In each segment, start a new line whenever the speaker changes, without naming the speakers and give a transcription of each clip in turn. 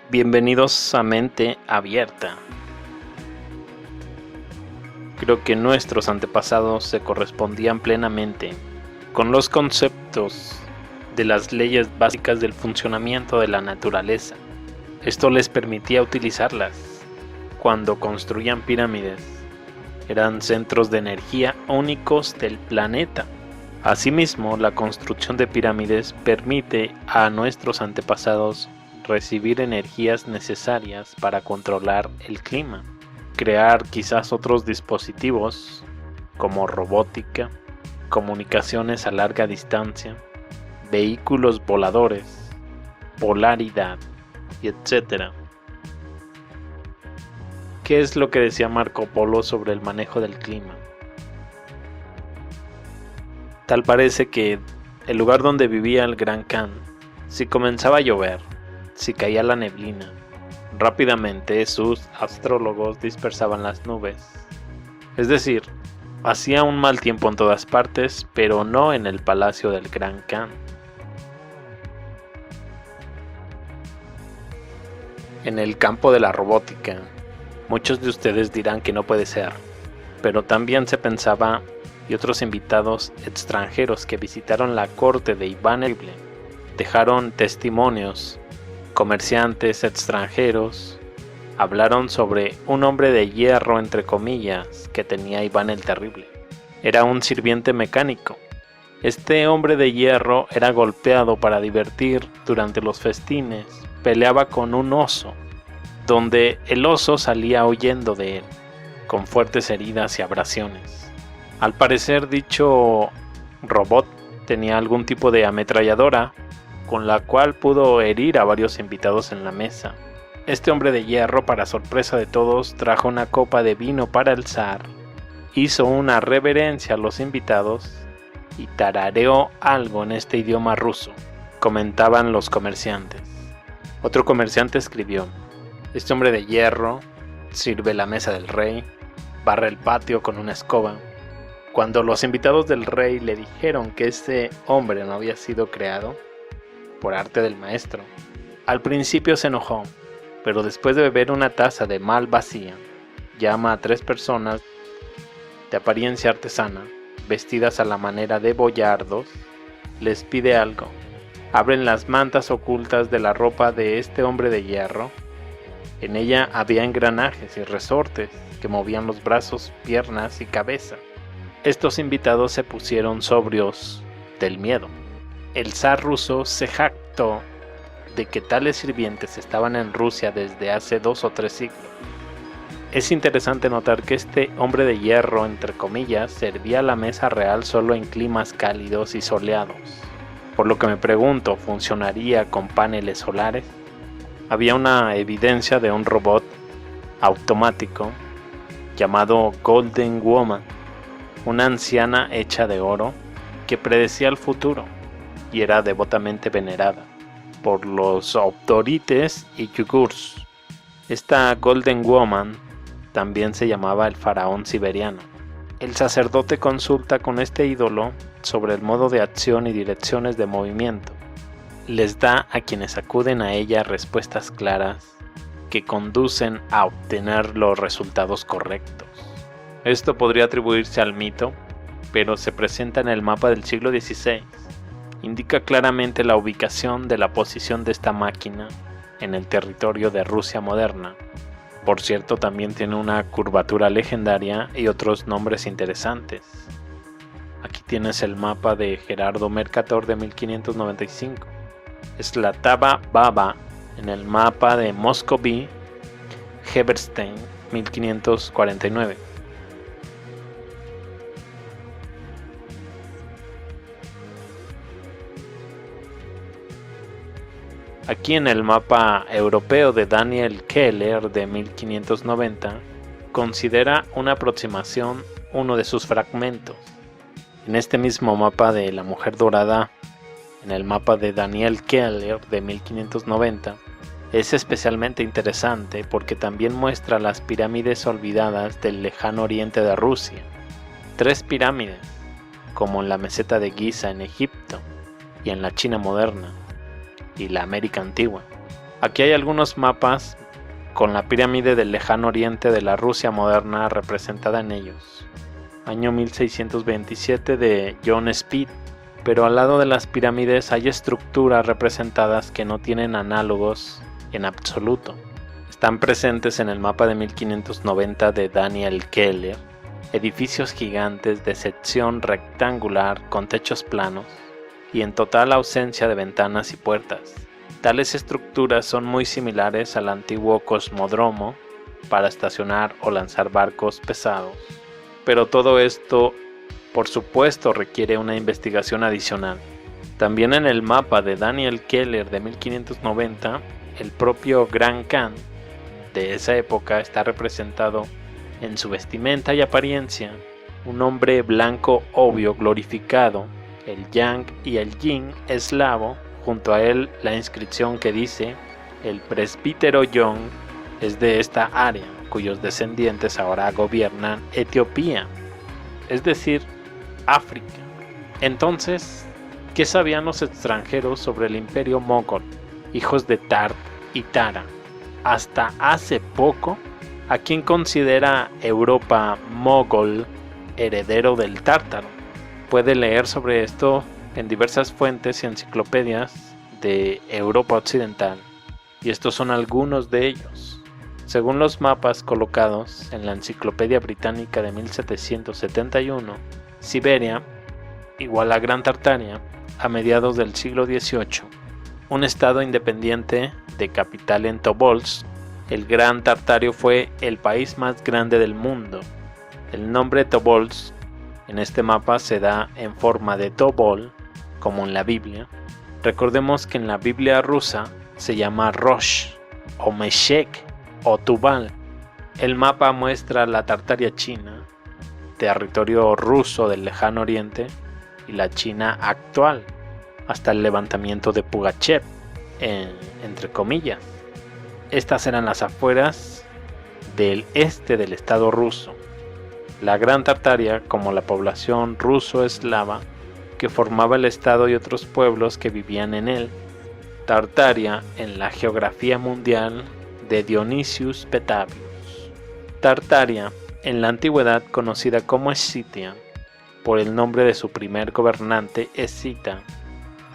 Bienvenidos a Mente Abierta. Creo que nuestros antepasados se correspondían plenamente con los conceptos de las leyes básicas del funcionamiento de la naturaleza. Esto les permitía utilizarlas cuando construían pirámides. Eran centros de energía únicos del planeta. Asimismo, la construcción de pirámides permite a nuestros antepasados recibir energías necesarias para controlar el clima, crear quizás otros dispositivos como robótica, comunicaciones a larga distancia, vehículos voladores, polaridad y etc. ¿Qué es lo que decía Marco Polo sobre el manejo del clima? Tal parece que el lugar donde vivía el Gran Khan, si comenzaba a llover, si caía la neblina, rápidamente sus astrólogos dispersaban las nubes. Es decir, hacía un mal tiempo en todas partes, pero no en el palacio del Gran Khan. En el campo de la robótica, muchos de ustedes dirán que no puede ser, pero también se pensaba, y otros invitados extranjeros que visitaron la corte de Iván el Terrible dejaron testimonios. Comerciantes extranjeros hablaron sobre un hombre de hierro entre comillas que tenía Iván el Terrible. Era un sirviente mecánico. Este hombre de hierro era golpeado para divertir durante los festines. Peleaba con un oso, donde el oso salía huyendo de él, con fuertes heridas y abrasiones. Al parecer dicho robot tenía algún tipo de ametralladora, con la cual pudo herir a varios invitados en la mesa. Este hombre de hierro, para sorpresa de todos, trajo una copa de vino para el zar, hizo una reverencia a los invitados y tarareó algo en este idioma ruso, comentaban los comerciantes. Otro comerciante escribió: este hombre de hierro sirve la mesa del rey, barre el patio con una escoba. Cuando los invitados del rey le dijeron que este hombre no había sido creado por arte del maestro, al principio se enojó, pero después de beber una taza de mal vacía, llama a 3 personas de apariencia artesana, vestidas a la manera de boyardos, les pide algo. Abren las mantas ocultas de la ropa de este hombre de hierro. En ella había engranajes y resortes que movían los brazos, piernas y cabeza. Estos invitados se pusieron sobrios del miedo. El zar ruso se jactó de que tales sirvientes estaban en Rusia desde hace 2 o 3 siglos. Es interesante notar que este hombre de hierro, entre comillas, servía la mesa real solo en climas cálidos y soleados. Por lo que me pregunto, ¿funcionaría con paneles solares? Había una evidencia de un robot automático llamado Golden Woman, una anciana hecha de oro que predecía el futuro y era devotamente venerada por los Opdorites y Yugurs. Esta Golden Woman también se llamaba el faraón siberiano. El sacerdote consulta con este ídolo sobre el modo de acción y direcciones de movimiento. Les da a quienes acuden a ella respuestas claras que conducen a obtener los resultados correctos. Esto podría atribuirse al mito, pero se presenta en el mapa del siglo XVI. Indica claramente la ubicación de la posición de esta máquina en el territorio de Rusia moderna. Por cierto, también tiene una curvatura legendaria y otros nombres interesantes. Aquí tienes el mapa de Gerardo Mercator de 1595. Slatava Baba en el mapa de Moscoví Heberstein 1549. Aquí en el mapa europeo de Daniel Keller de 1590 considera una aproximación uno de sus fragmentos. En este mismo mapa de la Mujer Dorada, en el mapa de Daniel Keller de 1590, es especialmente interesante porque también muestra las pirámides olvidadas del lejano oriente de Rusia. 3 pirámides, como en la meseta de Giza en Egipto y en la China moderna y la América antigua. Aquí hay algunos mapas con la pirámide del lejano oriente de la Rusia moderna representada en ellos. Año 1627 de John Speed, pero al lado de las pirámides hay estructuras representadas que no tienen análogos en absoluto. Están presentes en el mapa de 1590 de Daniel Keller, edificios gigantes de sección rectangular con techos planos y en total ausencia de ventanas y puertas. Tales estructuras son muy similares al antiguo cosmódromo para estacionar o lanzar barcos pesados, pero todo esto, por supuesto, requiere una investigación adicional. También en el mapa de Daniel Keller de 1590, el propio Gran Khan de esa época está representado en su vestimenta y apariencia, un hombre blanco obvio glorificado, el yang y el yin eslavo, junto a él la inscripción que dice: el presbítero Young es de esta área, cuyos descendientes ahora gobiernan Etiopía, es decir, África. Entonces, ¿qué sabían los extranjeros sobre el imperio mogol, hijos de Tart y Tara? Hasta hace poco, ¿a quién considera Europa mogol heredero del tártaro? Puede leer sobre esto en diversas fuentes y enciclopedias de Europa Occidental, y estos son algunos de ellos. Según los mapas colocados en la Enciclopedia Británica de 1771, Siberia, igual a Gran Tartaria, a mediados del siglo XVIII, un estado independiente de capital en Tobolsk, el Gran Tartario fue el país más grande del mundo. El nombre Tobolsk en este mapa se da en forma de Tobol, como en la Biblia. Recordemos que en la Biblia rusa se llama Rosh, o Meshek, o Tubal. El mapa muestra la Tartaria china, territorio ruso del lejano oriente, y la China actual, hasta el levantamiento de Pugachev, entre comillas. Estas eran las afueras del este del estado ruso. La Gran Tartaria, como la población ruso-eslava que formaba el estado y otros pueblos que vivían en él. Tartaria en la geografía mundial de Dionysius Petavius. Tartaria, en la antigüedad conocida como Escitia, por el nombre de su primer gobernante Escita,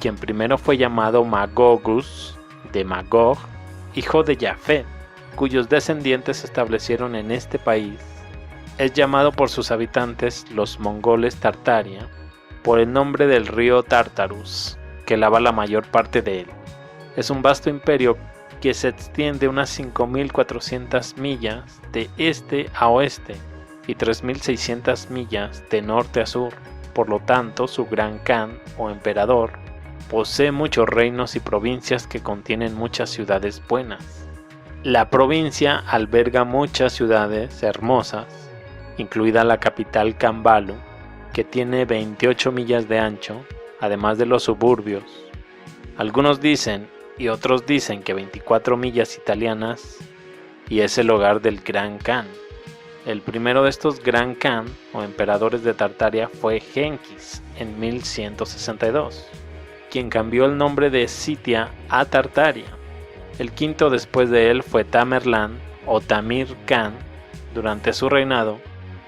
quien primero fue llamado Magogus, de Magog, hijo de Jafet, cuyos descendientes se establecieron en este país. Es llamado por sus habitantes los mongoles Tartaria, por el nombre del río Tartarus, que lava la mayor parte de él. Es un vasto imperio que se extiende unas 5.400 millas de este a oeste y 3.600 millas de norte a sur. Por lo tanto, su Gran Khan o emperador posee muchos reinos y provincias que contienen muchas ciudades buenas. La provincia alberga muchas ciudades hermosas, incluida la capital Kambalu, que tiene 28 millas de ancho, además de los suburbios. Algunos dicen y otros dicen que 24 millas italianas, y es el hogar del Gran Khan. El primero de estos Gran Khan o emperadores de Tartaria fue Genghis en 1162, quien cambió el nombre de Scythia a Tartaria. El quinto después de él fue Tamerlán o Tamir Khan. Durante su reinado,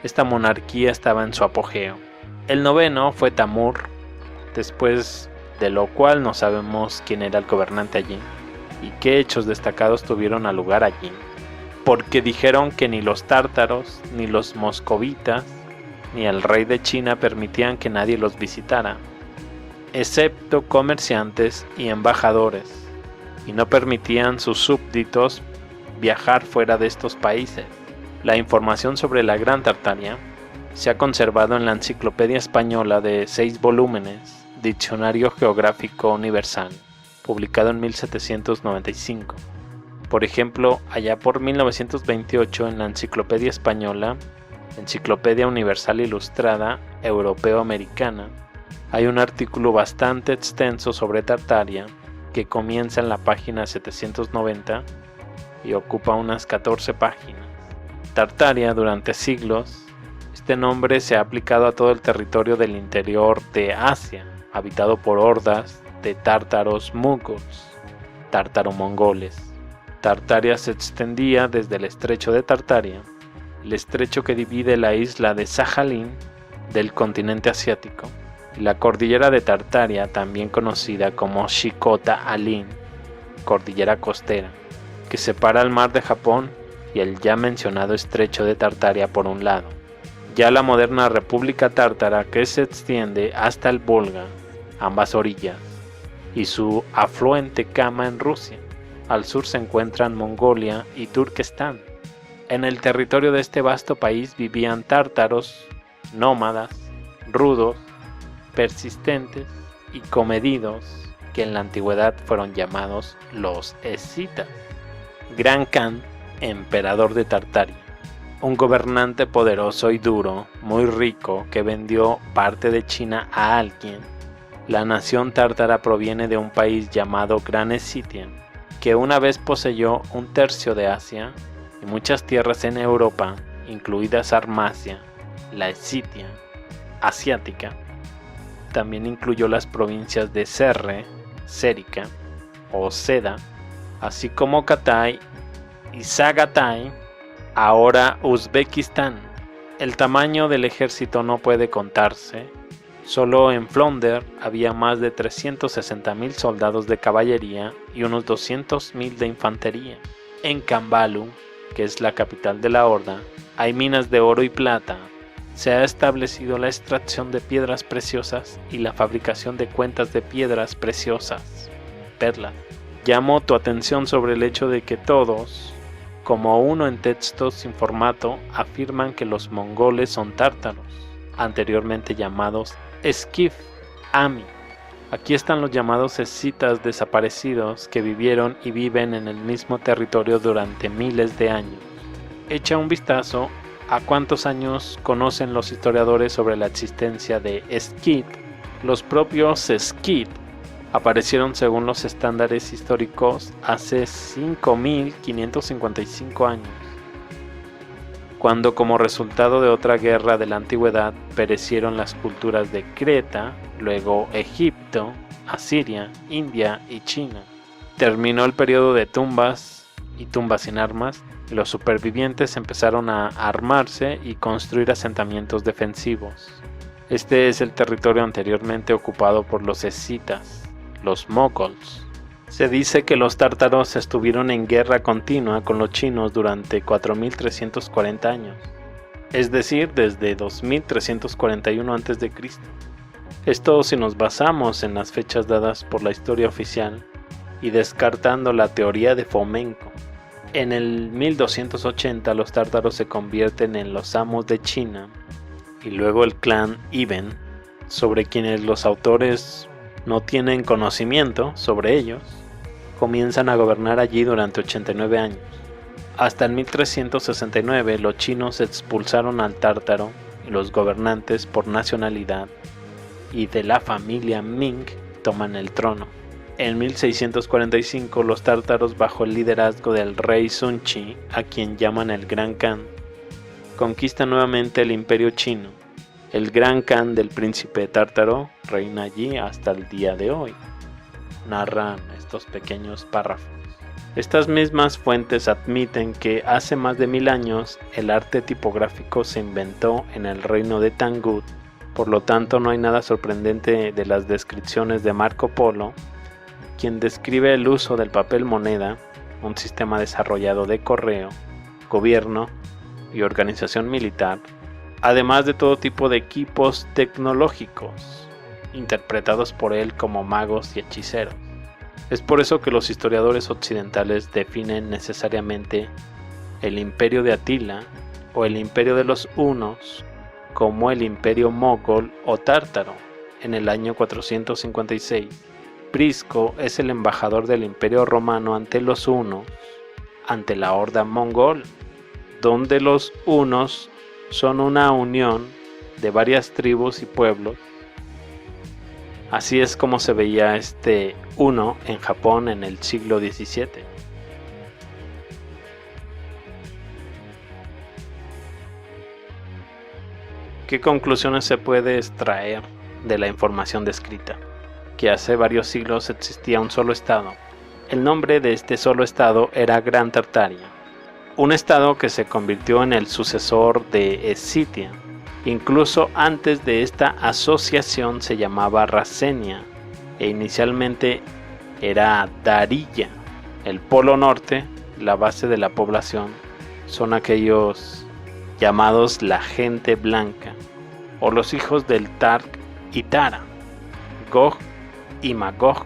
esta monarquía estaba en su apogeo. El noveno fue Tamur, después de lo cual no sabemos quién era el gobernante allí y qué hechos destacados tuvieron lugar allí, porque dijeron que ni los tártaros, ni los moscovitas, ni el rey de China permitían que nadie los visitara, excepto comerciantes y embajadores, y no permitían sus súbditos viajar fuera de estos países. La información sobre la Gran Tartaria se ha conservado en la Enciclopedia Española de 6 volúmenes, Diccionario Geográfico Universal, publicado en 1795. Por ejemplo, allá por 1928 en la Enciclopedia Española, Enciclopedia Universal Ilustrada Europeo-Americana, hay un artículo bastante extenso sobre Tartaria que comienza en la página 790 y ocupa unas 14 páginas. Tartaria, durante siglos, este nombre se ha aplicado a todo el territorio del interior de Asia, habitado por hordas de tártaros mongols. tártaro-mongoles. Tartaria se extendía desde el estrecho de Tartaria, el estrecho que divide la isla de Sajalín del continente asiático, y la cordillera de Tartaria, también conocida como Shikota-Alin, cordillera costera, que separa el mar de Japón y el ya mencionado estrecho de Tartaria por un lado. Ya la moderna República Tártara, que se extiende hasta el Volga, ambas orillas, y su afluente Kama en Rusia. Al sur se encuentran Mongolia y Turquestán. En el territorio de este vasto país vivían tártaros, nómadas, rudos, persistentes y comedidos, que en la antigüedad fueron llamados los escitas. Gran Khan, emperador de Tartaria, un gobernante poderoso y duro, muy rico, que vendió parte de China a alguien. La nación tártara proviene de un país llamado Gran Escitia, que una vez poseyó un tercio de Asia y muchas tierras en Europa, incluida Sarmacia, la Escitia asiática. También incluyó las provincias de Serre, Sérica o Seda, así como Katay y Zagatai, ahora Uzbekistán. El tamaño del ejército no puede contarse. Solo en Flounder había más de 360.000 soldados de caballería y unos 200.000 de infantería. En Kambalu, que es la capital de la horda, hay minas de oro y plata. Se ha establecido la extracción de piedras preciosas y la fabricación de cuentas de piedras preciosas, perlas. Llamo tu atención sobre el hecho de que todos, como uno en textos sin formato, afirman que los mongoles son tártaros, anteriormente llamados Skif Ami. Aquí están los llamados escitas desaparecidos que vivieron y viven en el mismo territorio durante miles de años. Echa un vistazo a cuántos años conocen los historiadores sobre la existencia de Skid. Los propios Skid aparecieron según los estándares históricos hace 5.555 años, cuando como resultado de otra guerra de la antigüedad perecieron las culturas de Creta, luego Egipto, Asiria, India y China. Terminó el periodo de tumbas y tumbas sin armas, y los supervivientes empezaron a armarse y construir asentamientos defensivos. Este es el territorio anteriormente ocupado por los escitas, los mongols. Se dice que los tártaros estuvieron en guerra continua con los chinos durante 4.340 años, es decir, desde 2341 a.C. Esto si nos basamos en las fechas dadas por la historia oficial y descartando la teoría de Fomenko. En el 1280 los tártaros se convierten en los amos de China y luego el clan Iben, sobre quienes los autores no tienen conocimiento sobre ellos, comienzan a gobernar allí durante 89 años. Hasta el 1369 los chinos expulsaron al tártaro y los gobernantes por nacionalidad y de la familia Ming toman el trono. En 1645 los tártaros, bajo el liderazgo del rey Sun Chi, a quien llaman el Gran Khan, conquistan nuevamente el imperio chino. El Gran Khan del príncipe tártaro reina allí hasta el día de hoy, narran estos pequeños párrafos. Estas mismas fuentes admiten que hace más de 1000 años el arte tipográfico se inventó en el reino de Tangut, por lo tanto no hay nada sorprendente de las descripciones de Marco Polo, quien describe el uso del papel moneda, un sistema desarrollado de correo, gobierno y organización militar, además de todo tipo de equipos tecnológicos, interpretados por él como magos y hechiceros. Es por eso que los historiadores occidentales definen necesariamente el imperio de Atila o el imperio de los hunos como el imperio mogol o tártaro. En el año 456, Prisco es el embajador del imperio romano ante los hunos, ante la horda mongol, donde los hunos son una unión de varias tribus y pueblos. Así es como se veía este huno en Japón en el siglo XVII. ¿Qué conclusiones se puede extraer de la información descrita? Que hace varios siglos existía un solo estado, El nombre de este solo estado era Gran Tartaria, un estado que se convirtió en el sucesor de Escitia. Incluso antes de esta asociación se llamaba Racenia e inicialmente era Darilla. El polo norte, la base de la población, son aquellos llamados la gente blanca o los hijos del Tark y Tara, Gog y Magog,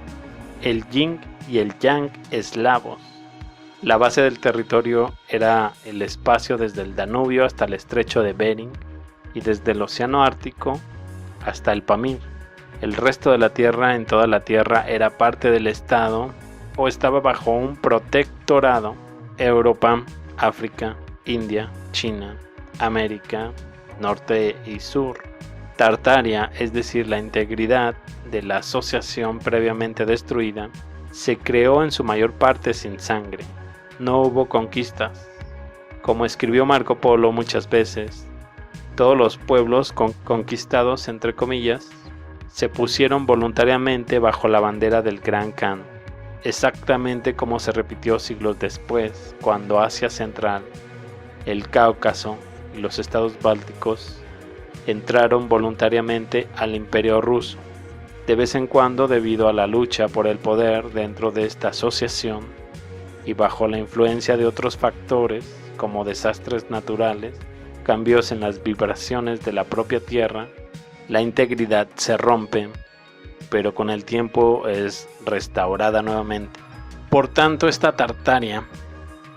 el Yin y el Yang eslavos. La base del territorio era el espacio desde el Danubio hasta el estrecho de Bering y desde el océano Ártico hasta el Pamir. El resto de la tierra en toda la tierra era parte del estado o estaba bajo un protectorado. Europa, África, India, China, América, Norte y Sur. Tartaria, es decir, la integridad de la asociación previamente destruida, se creó en su mayor parte sin sangre. No hubo conquistas. Como escribió Marco Polo muchas veces, todos los pueblos conquistados, entre comillas, se pusieron voluntariamente bajo la bandera del Gran Khan, exactamente como se repitió siglos después, cuando Asia Central, el Cáucaso y los estados bálticos entraron voluntariamente al Imperio Ruso. De vez en cuando, debido a la lucha por el poder dentro de esta asociación y bajo la influencia de otros factores como desastres naturales, cambios en las vibraciones de la propia Tierra, la integridad se rompe, pero con el tiempo es restaurada nuevamente. Por tanto, esta Tartaria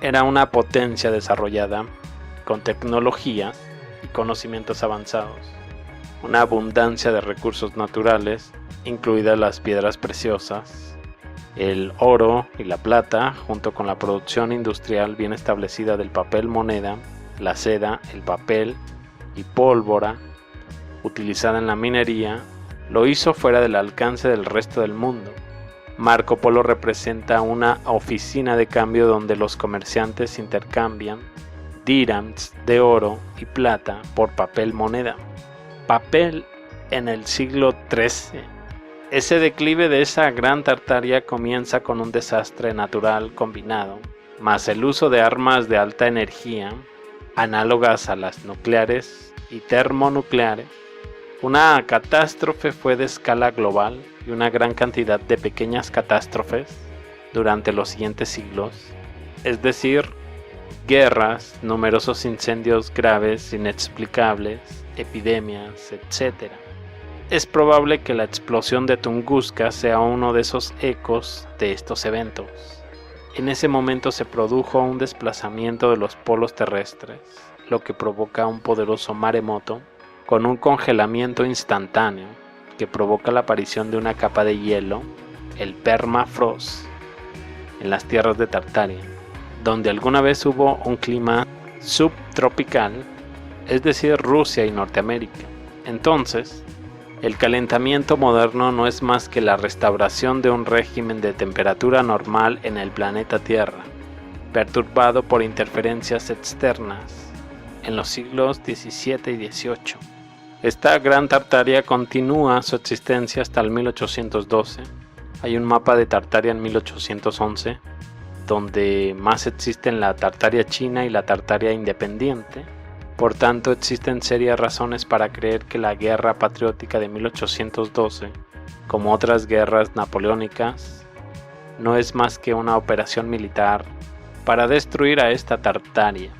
era una potencia desarrollada con tecnologías y conocimientos avanzados, una abundancia de recursos naturales, incluidas las piedras preciosas, el oro y la plata, junto con la producción industrial bien establecida del papel moneda, la seda, el papel y pólvora utilizada en la minería, lo hizo fuera del alcance del resto del mundo. Marco Polo representa una oficina de cambio donde los comerciantes intercambian dirhams de oro y plata por papel moneda. Papel en el siglo XIII. Ese declive de esa gran Tartaria comienza con un desastre natural combinado, más el uso de armas de alta energía, análogas a las nucleares y termonucleares. Una catástrofe fue de escala global y una gran cantidad de pequeñas catástrofes durante los siguientes siglos, es decir, guerras, numerosos incendios graves, inexplicables, epidemias, etc. Es probable que la explosión de Tunguska sea uno de esos ecos de estos eventos. En ese momento se produjo un desplazamiento de los polos terrestres, lo que provoca un poderoso maremoto con un congelamiento instantáneo que provoca la aparición de una capa de hielo, el permafrost, en las tierras de Tartaria, donde alguna vez hubo un clima subtropical, es decir, Rusia y Norteamérica. Entonces, el calentamiento moderno no es más que la restauración de un régimen de temperatura normal en el planeta Tierra, perturbado por interferencias externas en los siglos XVII y XVIII. Esta gran Tartaria continúa su existencia hasta el 1812. Hay un mapa de Tartaria en 1811, donde más existen la Tartaria china y la Tartaria independiente. Por tanto, existen serias razones para creer que la guerra patriótica de 1812, como otras guerras napoleónicas, no es más que una operación militar para destruir a esta Tartaria.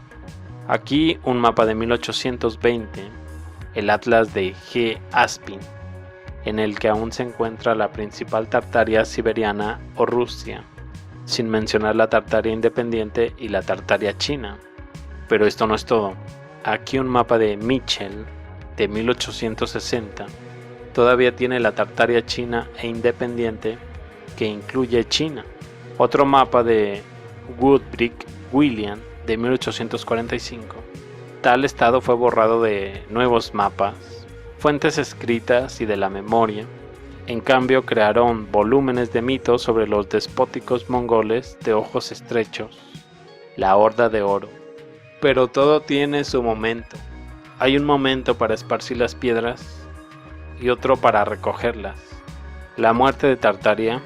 Aquí un mapa de 1820, el Atlas de G. Aspin, en el que aún se encuentra la principal Tartaria siberiana o Rusia, sin mencionar la Tartaria independiente y la Tartaria china. Pero esto no es todo. Aquí un mapa de Mitchell de 1860 todavía tiene la Tartaria china e independiente, que incluye China. Otro mapa de Woodbridge William de 1845. Tal estado fue borrado de nuevos mapas, fuentes escritas y de la memoria. En cambio, crearon volúmenes de mitos sobre los despóticos mongoles de ojos estrechos, la Horda de Oro. Pero todo tiene su momento. Hay un momento para esparcir las piedras y otro para recogerlas. La muerte de Tartaria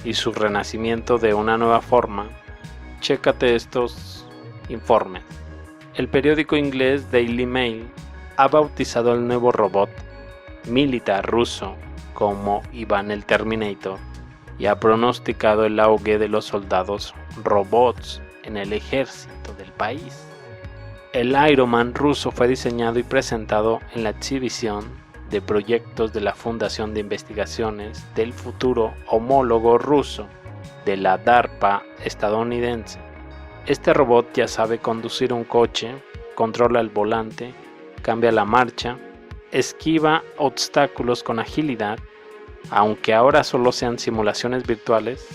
y su renacimiento de una nueva forma, chécate estos informes. El periódico inglés Daily Mail ha bautizado al nuevo robot militar ruso como Ivan el Terminator y ha pronosticado el auge de los soldados robots en el ejército del país. El Iron Man ruso fue diseñado y presentado en la exhibición de proyectos de la Fundación de Investigaciones del Futuro homólogo ruso de la DARPA estadounidense. Este robot ya sabe conducir un coche, controla el volante, cambia la marcha, esquiva obstáculos con agilidad, aunque ahora solo sean simulaciones virtuales,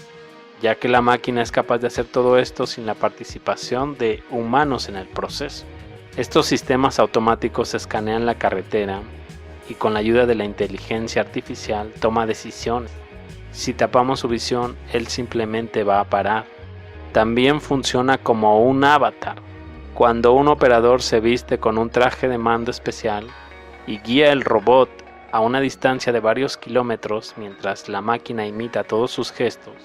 ya que la máquina es capaz de hacer todo esto sin la participación de humanos en el proceso. Estos sistemas automáticos escanean la carretera y con la ayuda de la inteligencia artificial toma decisiones. Si tapamos su visión, él simplemente va a parar. También funciona como un avatar. Cuando un operador se viste con un traje de mando especial y guía el robot a una distancia de varios kilómetros mientras la máquina imita todos sus gestos,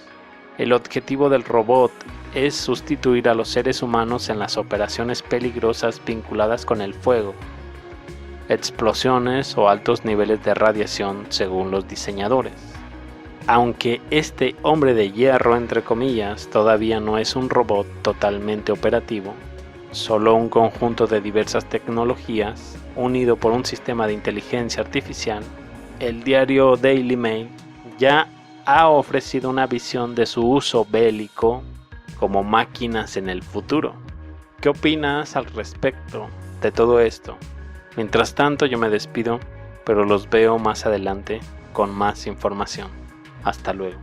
el objetivo del robot es sustituir a los seres humanos en las operaciones peligrosas vinculadas con el fuego, explosiones o altos niveles de radiación según los diseñadores. Aunque este hombre de hierro, entre comillas, todavía no es un robot totalmente operativo, solo un conjunto de diversas tecnologías unido por un sistema de inteligencia artificial, el diario Daily Mail ya ha ofrecido una visión de su uso bélico como máquinas en el futuro. ¿Qué opinas al respecto de todo esto? Mientras tanto yo me despido, pero los veo más adelante con más información. Hasta luego.